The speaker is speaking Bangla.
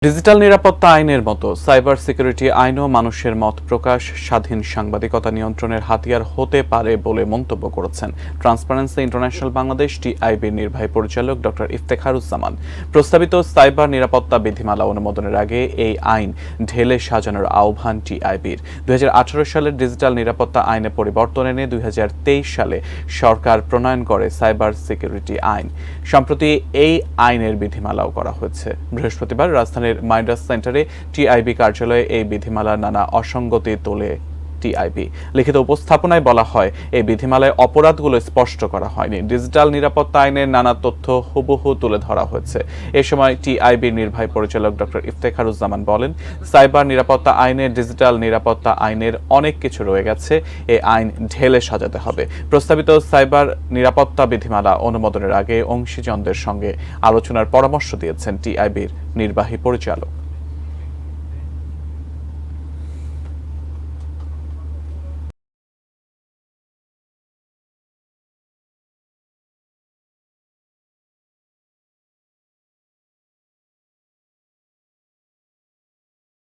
ডিজিটাল নিরাপত্তা আইনের মতো সাইবার সিকিউরিটি আইনও মানুষের মত প্রকাশ, স্বাধীন সাংবাদিকতা নিয়ন্ত্রণের হাতিয়ার হতে পারে বলে মন্তব্য করেছেন ট্রান্সপারেন্সি ইন্টারন্যাশনাল বাংলাদেশ টিআইবির নির্বাহী পরিচালক ডক্টর ইফতেখারুজ্জামান। প্রস্তাবিত সাইবার নিরাপত্তা বিধিমালা অনুমোদনের আগে এই আইন ঢেলে সাজানোর আহ্বান টিআইবির। 2018 সালের ডিজিটাল নিরাপত্তা আইনে পরিবর্তন এনে 2023 সালে সরকার প্রণয়ন করে সাইবার সিকিউরিটি আইন। সম্প্রতি এই আইনের বিধিমালাও করা হয়েছে। বৃহস্পতিবার রাজধানীর মাইন্ডাস সেন্টারে টিআইবি কার্যালয়ে এই বিধিমালার নানা অসঙ্গতি তোলে টিআইবি। লিখিত উপস্থাপনায় বলা হয়, এই বিধিমালায় অপরাধগুলো স্পষ্ট করা হয়নি। ডিজিটাল নিরাপত্তা আইনের নানা তথ্য হুবহু তুলে ধরা হয়েছে। এ সময় টিআইবির নির্বাহী পরিচালক ডক্টর ইফতেখারুজ্জামান বলেন, সাইবার নিরাপত্তা আইনের ডিজিটাল নিরাপত্তা আইনের অনেক কিছু রয়ে গেছে। এই আইন ঢেলে সাজাতে হবে। প্রস্তাবিত সাইবার নিরাপত্তা বিধিমালা অনুমোদনের আগে অংশীজনদের সঙ্গে আলোচনার পরামর্শ দিয়েছেন টিআইবির নির্বাহী পরিচালক।